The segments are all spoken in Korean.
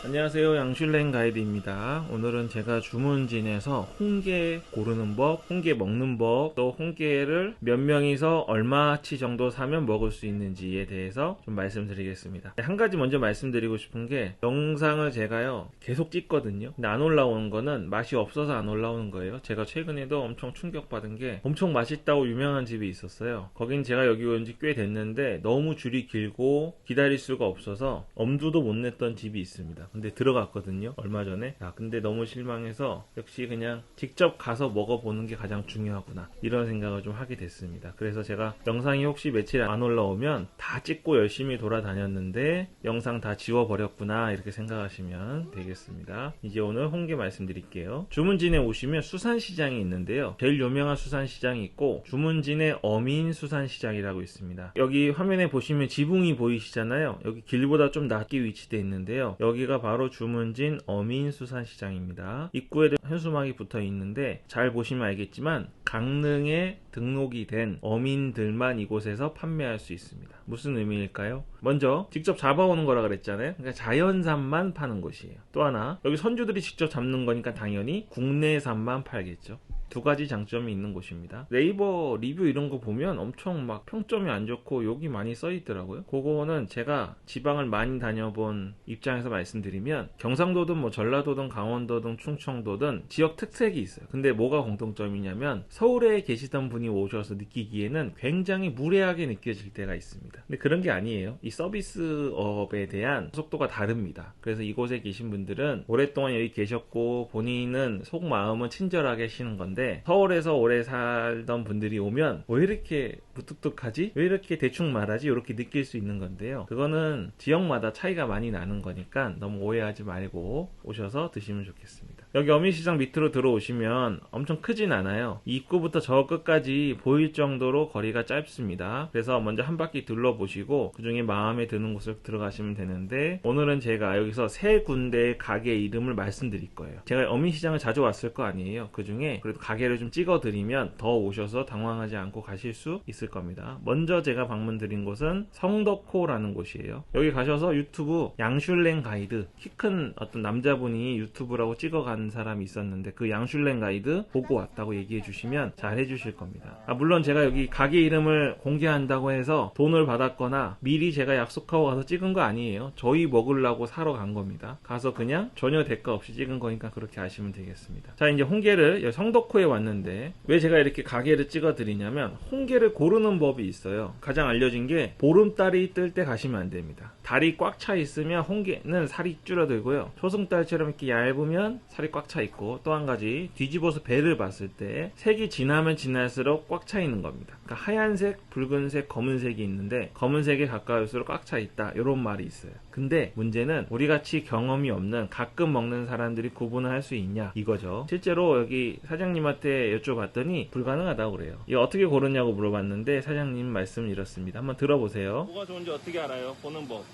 안녕하세요, 양슐랭 가이드입니다. 오늘은 제가 주문진에서 홍게 고르는 법, 홍게 먹는 법, 또 홍게를 몇 명이서 얼마치 정도 사면 먹을 수 있는지에 대해서 좀 말씀드리겠습니다. 한 가지 먼저 말씀드리고 싶은 게, 영상을 제가요 계속 찍거든요. 근데 안 올라오는 거는 맛이 없어서 안 올라오는 거예요. 제가 최근에도 엄청 충격받은 게, 엄청 맛있다고 유명한 집이 있었어요. 거긴 제가 여기 온 지 꽤 됐는데 너무 줄이 길고 기다릴 수가 없어서 엄두도 못 냈던 집이 있습니다. 근데 들어갔거든요, 얼마 전에. 근데 너무 실망해서 역시 그냥 직접 가서 먹어보는 게 가장 중요하구나, 이런 생각을 좀 하게 됐습니다. 그래서 제가 영상이 혹시 며칠 안 올라오면 다 찍고 열심히 돌아다녔는데 영상 다 지워버렸구나, 이렇게 생각하시면 되겠습니다. 이제 오늘 홍게 말씀드릴게요. 주문진에 오시면 수산시장이 있는데요, 제일 유명한 수산시장이 있고 주문진의 어민수산시장이라고 있습니다. 여기 화면에 보시면 지붕이 보이시잖아요. 여기 길보다 좀 낮게 위치되어 있는데요, 여기가 바로 주문진 어민수산시장입니다. 입구에도 현수막이 붙어 있는데 잘 보시면 알겠지만 강릉에 등록이 된 어민들만 이곳에서 판매할 수 있습니다. 무슨 의미일까요? 먼저 직접 잡아오는 거라 그랬잖아요. 그러니까 자연산만 파는 곳이에요. 또 하나, 여기 선주들이 직접 잡는 거니까 당연히 국내산만 팔겠죠. 두 가지 장점이 있는 곳입니다. 네이버 리뷰 이런 거 보면 엄청 막 평점이 안 좋고 욕이 많이 써 있더라고요. 그거는 제가 지방을 많이 다녀본 입장에서 말씀드리면, 경상도든 뭐 전라도든 강원도든 충청도든 지역 특색이 있어요. 근데 뭐가 공통점이냐면, 서울에 계시던 분이 오셔서 느끼기에는 굉장히 무례하게 느껴질 때가 있습니다. 근데 그런 게 아니에요. 이 서비스업에 대한 속도가 다릅니다. 그래서 이곳에 계신 분들은 오랫동안 여기 계셨고 본인은 속마음은 친절하게 하시는 건데, 서울에서 오래 살던 분들이 오면 왜 이렇게 무뚝뚝하지? 왜 이렇게 대충 말하지? 이렇게 느낄 수 있는 건데요, 그거는 지역마다 차이가 많이 나는 거니까 너무 오해하지 말고 오셔서 드시면 좋겠습니다. 여기 어민시장 밑으로 들어오시면 엄청 크진 않아요. 입구부터 저 끝까지 보일 정도로 거리가 짧습니다. 그래서 먼저 한 바퀴 둘러보시고 그 중에 마음에 드는 곳을 들어가시면 되는데, 오늘은 제가 여기서 세 군데의 가게 이름을 말씀드릴 거예요. 제가 어민시장을 자주 왔을 거 아니에요. 그 중에 그래도 가게를 좀 찍어드리면 더 오셔서 당황하지 않고 가실 수 있을 겁니다. 먼저 제가 방문드린 곳은 성덕호라는 곳이에요. 여기 가셔서 유튜브 양슐랭 가이드, 키 큰 어떤 남자분이 유튜브라고 찍어간 사람이 있었는데 그 양슐랭 가이드 보고 왔다고 얘기해 주시면 잘 해주실 겁니다. 물론 제가 여기 가게 이름을 공개한다고 해서 돈을 받았거나 미리 제가 약속하고 가서 찍은 거 아니에요. 저희 먹으려고 사러 간 겁니다. 가서 그냥 전혀 대가 없이 찍은 거니까 그렇게 아시면 되겠습니다. 자, 이제 홍게를 성덕호에 왔는데 왜 제가 이렇게 가게를 찍어 드리냐면, 홍게를 고르는 법이 있어요. 가장 알려진 게, 보름달이 뜰 때 가시면 안 됩니다. 달이 꽉 차 있으면 홍게는 살이 줄어들고요, 초승달처럼 이렇게 얇으면 살이 꽉 차 있고, 또 한 가지, 뒤집어서 배를 봤을 때 색이 진하면 진할수록 꽉 차 있는 겁니다. 그러니까 하얀색, 붉은색, 검은색이 있는데 검은색에 가까울수록 꽉 차 있다, 이런 말이 있어요. 근데 문제는 우리같이 경험이 없는 가끔 먹는 사람들이 구분을 할 수 있냐, 이거죠. 실제로 여기 사장님한테 여쭤봤더니 불가능하다고 그래요. 이거 어떻게 고르냐고 물어봤는데 사장님 말씀은 이렇습니다. 한번 들어보세요. 뭐가 좋은지 어떻게 알아요? 보는 법.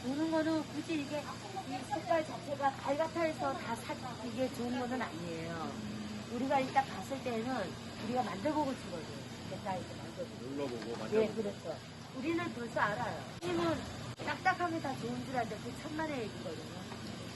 보는 거는 굳이 이게 이 색깔 자체가 갈같아서 이게 좋은 거는 아니에요. 우리가 일단 봤을 때는 우리가 만져보고 치거든요. 색깔이 만져보고. 눌러보고 만져보고. 예, 그렇죠. 우리는 벌써 알아요. 님은 딱딱하게 다 좋은 줄 알는데 그 천만의 얘기거든요.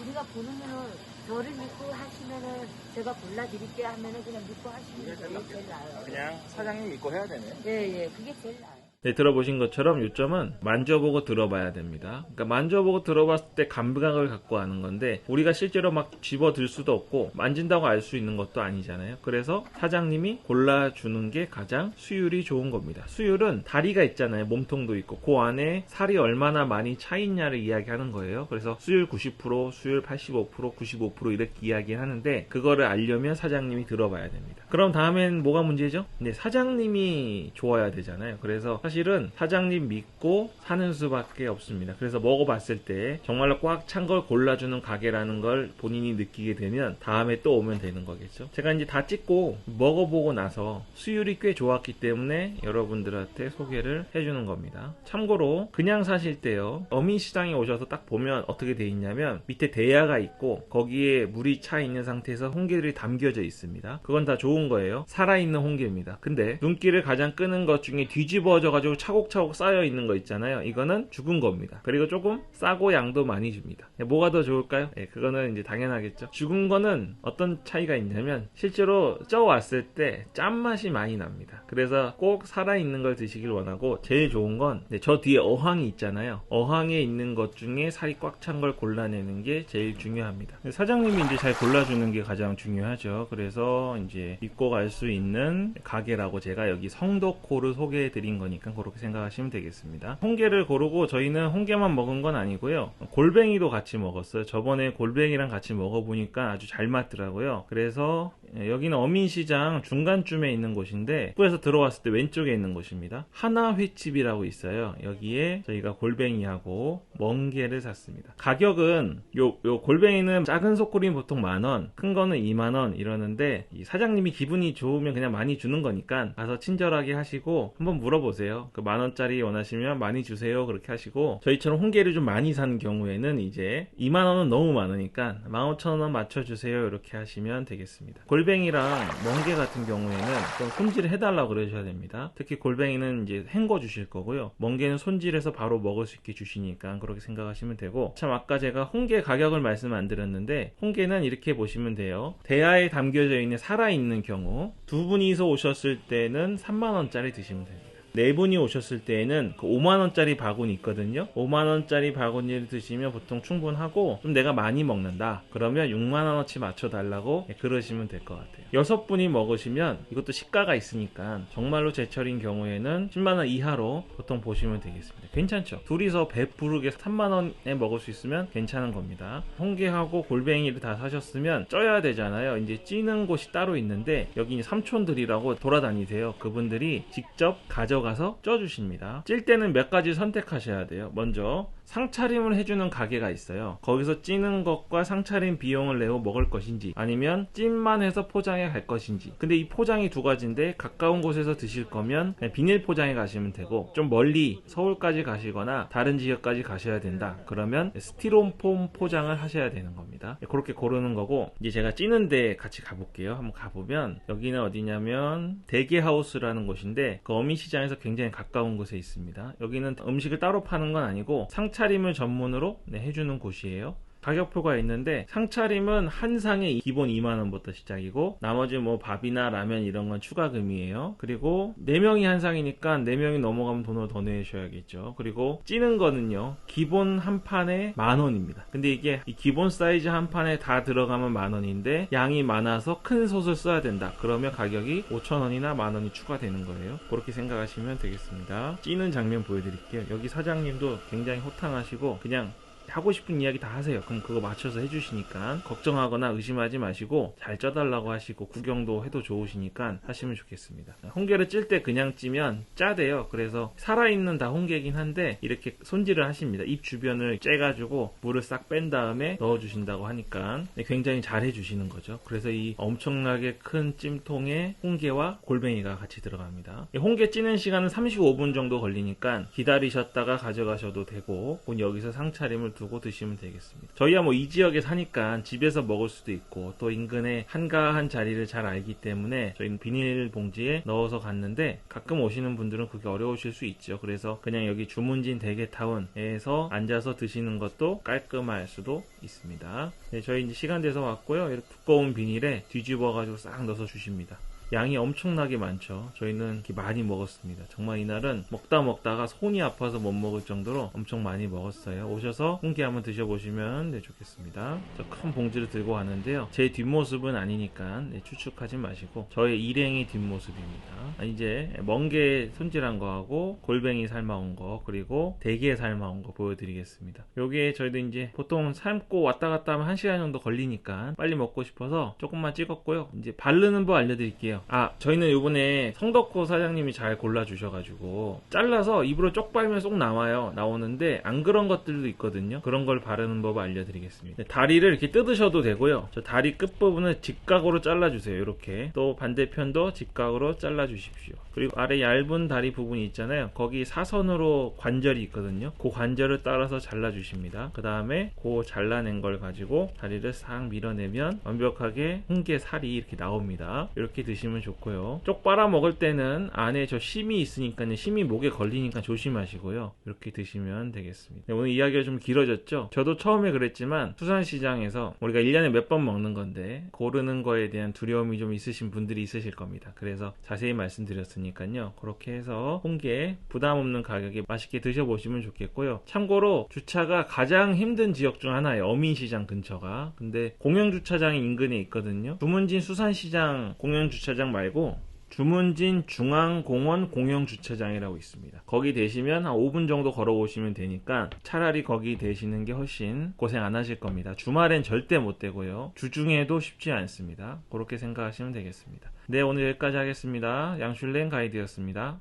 우리가 보는 거는 저를 믿고 하시면은 제가 골라드릴게 하면은 그냥 믿고 하시는 게 제일 나아요. 그냥 사장님 믿고 해야 되네. 예, 그게 제일 나아요. 네, 들어보신 것처럼 요점은 만져보고 들어봐야 됩니다. 그러니까 만져보고 들어봤을 때 감각을 갖고 하는 건데, 우리가 실제로 막 집어들 수도 없고 만진다고 알 수 있는 것도 아니잖아요. 그래서 사장님이 골라주는 게 가장 수율이 좋은 겁니다. 수율은 다리가 있잖아요. 몸통도 있고 그 안에 살이 얼마나 많이 차 있냐를 이야기하는 거예요. 그래서 수율 90%, 수율 85%, 95% 이렇게 이야기하는데, 그거를 알려면 사장님이 들어봐야 됩니다. 그럼 다음엔 뭐가 문제죠? 근데 사장님이 좋아야 되잖아요. 그래서 사실은 사장님 믿고 사는 수밖에 없습니다. 그래서 먹어봤을 때 정말로 꽉 찬 걸 골라주는 가게라는 걸 본인이 느끼게 되면 다음에 또 오면 되는 거겠죠. 제가 이제 다 찍고 먹어보고 나서 수율이 꽤 좋았기 때문에 여러분들한테 소개를 해주는 겁니다. 참고로 그냥 사실 때요, 어민시장에 오셔서 딱 보면 어떻게 돼 있냐면, 밑에 대야가 있고 거기에 물이 차 있는 상태에서 홍게들이 담겨져 있습니다. 그건 다 좋은 거예요. 살아있는 홍게입니다. 근데 눈길을 가장 끄는 것 중에 뒤집어져 아주 차곡차곡 쌓여 있는 거 있잖아요. 이거는 죽은 겁니다. 그리고 조금 싸고 양도 많이 줍니다. 뭐가 더 좋을까요? 그거는 이제 당연하겠죠. 죽은 거는 어떤 차이가 있냐면 실제로 쪄왔을 때 짠맛이 많이 납니다. 그래서 꼭 살아있는 걸 드시길 원하고, 제일 좋은 건 저 뒤에 어항이 있잖아요. 어항에 있는 것 중에 살이 꽉 찬 걸 골라내는 게 제일 중요합니다. 사장님이 이제 잘 골라주는 게 가장 중요하죠. 그래서 이제 믿고 갈 수 있는 가게라고 제가 여기 성덕호를 소개해 드린 거니까 그렇게 생각하시면 되겠습니다. 홍게를 고르고 저희는 홍게만 먹은 건 아니고요. 골뱅이도 같이 먹었어요. 저번에 골뱅이랑 같이 먹어보니까 아주 잘 맞더라고요. 그래서 여기는 어민시장 중간쯤에 있는 곳인데, 입구에서 들어왔을 때 왼쪽에 있는 곳입니다. 하나횟집이라고 있어요. 여기에 저희가 골뱅이하고 멍게를 샀습니다. 가격은 요 골뱅이는 작은 소쿠리는 보통 10,000원, 큰 거는 20,000원 이러는데, 이 사장님이 기분이 좋으면 그냥 많이 주는 거니까 가서 친절하게 하시고 한번 물어보세요. 그 10,000원짜리 원하시면 많이 주세요 그렇게 하시고, 저희처럼 홍게를 좀 많이 사는 경우에는 이제 20,000원은 너무 많으니까 15,000원 맞춰주세요 이렇게 하시면 되겠습니다. 골뱅이랑 멍게 같은 경우에는 좀 손질을 해달라고 그러셔야 됩니다. 특히 골뱅이는 이제 헹궈 주실 거고요. 멍게는 손질해서 바로 먹을 수 있게 주시니까 그렇게 생각하시면 되고, 참 아까 제가 홍게 가격을 말씀 안 드렸는데, 홍게는 이렇게 보시면 돼요. 대하에 담겨져 있는 살아있는 경우, 두 분이서 오셨을 때는 30,000원짜리 드시면 됩니다. 네 분이 오셨을 때에는 그 50,000원짜리 바구니 있거든요. 50,000원짜리 바구니를 드시면 보통 충분하고, 좀 내가 많이 먹는다 그러면 60,000원어치 맞춰달라고 그러시면 될 것 같아요. 6분이 먹으시면 이것도 시가가 있으니까 정말로 제철인 경우에는 10만원 이하로 보통 보시면 되겠습니다. 괜찮죠? 둘이서 배부르게 3만원에 먹을 수 있으면 괜찮은 겁니다. 홍게하고 골뱅이를 다 사셨으면 쪄야 되잖아요. 이제 찌는 곳이 따로 있는데, 여기 삼촌들이라고 돌아다니세요. 그분들이 직접 가져가서 쪄주십니다. 찔 때는 몇 가지 선택하셔야 돼요. 먼저 상차림을 해주는 가게가 있어요. 거기서 찌는 것과 상차림 비용을 내고 먹을 것인지, 아니면 찜만 해서 포장해 갈 것인지. 근데 이 포장이 두 가지인데, 가까운 곳에서 드실 거면 그냥 비닐 포장해 가시면 되고, 좀 멀리 서울까지 가시거나 다른 지역까지 가셔야 된다 그러면 스티로폼 포장을 하셔야 되는 겁니다. 그렇게 고르는 거고, 이제 제가 찌는데 같이 가볼게요. 한번 가보면, 여기는 어디냐면 대게하우스라는 곳인데, 그 어민시장에서 굉장히 가까운 곳에 있습니다. 여기는 음식을 따로 파는 건 아니고 상차림을 전문으로 해주는 곳이에요. 가격표가 있는데, 상차림은 한 상에 기본 20,000원부터 시작이고, 나머지 뭐 밥이나 라면 이런 건 추가금이에요. 그리고 4명이 한 상이니까 4명이 넘어가면 돈을 더 내셔야겠죠. 그리고 찌는 거는요, 기본 한 판에 10,000원입니다. 근데 이게 이 기본 사이즈 한 판에 다 들어가면 10,000원인데, 양이 많아서 큰 솥을 써야 된다 그러면 가격이 5,000원이나 10,000원이 추가되는 거예요. 그렇게 생각하시면 되겠습니다. 찌는 장면 보여드릴게요. 여기 사장님도 굉장히 호탕하시고 그냥 하고 싶은 이야기 다 하세요. 그럼 그거 맞춰서 해주시니까 걱정하거나 의심하지 마시고 잘 쪄달라고 하시고, 구경도 해도 좋으시니까 하시면 좋겠습니다. 홍게를 찔 때 그냥 찌면 짜대요. 그래서 살아있는 다 홍게긴 한데 이렇게 손질을 하십니다. 입 주변을 째가지고 물을 싹 뺀 다음에 넣어주신다고 하니까 굉장히 잘 해주시는 거죠. 그래서 이 엄청나게 큰 찜통에 홍게와 골뱅이가 같이 들어갑니다. 홍게 찌는 시간은 35분 정도 걸리니까 기다리셨다가 가져가셔도 되고, 여기서 상차림을 두고 드시면 되겠습니다. 저희야 뭐 이 지역에 사니까 집에서 먹을 수도 있고, 또 인근에 한가한 자리를 잘 알기 때문에 저희는 비닐봉지에 넣어서 갔는데, 가끔 오시는 분들은 그게 어려우실 수 있죠. 그래서 그냥 여기 주문진 대게타운에서 앉아서 드시는 것도 깔끔할 수도 있습니다. 저희 이제 시간 돼서 왔고요. 이렇게 두꺼운 비닐에 뒤집어 가지고 싹 넣어서 주십니다. 양이 엄청나게 많죠. 저희는 이렇게 많이 먹었습니다. 정말 이날은 먹다가 손이 아파서 못 먹을 정도로 엄청 많이 먹었어요. 오셔서 홍게 한번 드셔보시면 좋겠습니다. 저 큰 봉지를 들고 왔는데요. 제 뒷모습은 아니니까 추측하지 마시고 저의 일행의 뒷모습입니다. 이제 멍게 손질한 거하고 골뱅이 삶아온 거, 그리고 대게 삶아온 거 보여드리겠습니다. 요게 저희도 이제 보통 삶고 왔다 갔다 하면 1시간 정도 걸리니까 빨리 먹고 싶어서 조금만 찍었고요. 이제 바르는 법 알려드릴게요. 저희는 요번에 성덕호 사장님이 잘 골라주셔가지고 잘라서 입으로 쪽 빨면 쏙 나오는데 안 그런 것들도 있거든요. 그런 걸 바르는 법 알려드리겠습니다. 다리를 이렇게 뜯으셔도 되고요. 저 다리 끝부분을 직각으로 잘라주세요. 이렇게. 또 반대편도 직각으로 잘라주십시오. 그리고 아래 얇은 다리 부분이 있잖아요. 거기 사선으로 관절이 있거든요. 그 관절을 따라서 잘라주십니다. 그 다음에 그 잘라낸 걸 가지고 다리를 싹 밀어내면 완벽하게 홍게 살이 이렇게 나옵니다. 이렇게 드시면 드시면 좋고요. 쪽 빨아 먹을 때는 안에 저 심이 있으니까요. 심이 목에 걸리니까 조심하시고요. 이렇게 드시면 되겠습니다. 네, 오늘 이야기가 좀 길어졌죠? 저도 처음에 그랬지만 수산시장에서 우리가 1년에 몇 번 먹는 건데 고르는 거에 대한 두려움이 좀 있으신 분들이 있으실 겁니다. 그래서 자세히 말씀드렸으니까요. 그렇게 해서 홍게 부담 없는 가격에 맛있게 드셔보시면 좋겠고요. 참고로 주차가 가장 힘든 지역 중 하나예요. 어민시장 근처가. 근데 공영주차장이 인근에 있거든요. 주문진 수산시장 공영주차장 말고 주문진 중앙공원 공영주차장이라고 있습니다. 거기 되시면 한 5분 정도 걸어오시면 되니까 차라리 거기 되시는 게 훨씬 고생 안 하실 겁니다. 주말엔 절대 못 되고요. 주중에도 쉽지 않습니다. 그렇게 생각하시면 되겠습니다. 네, 오늘 여기까지 하겠습니다. 양슐랭 가이드였습니다.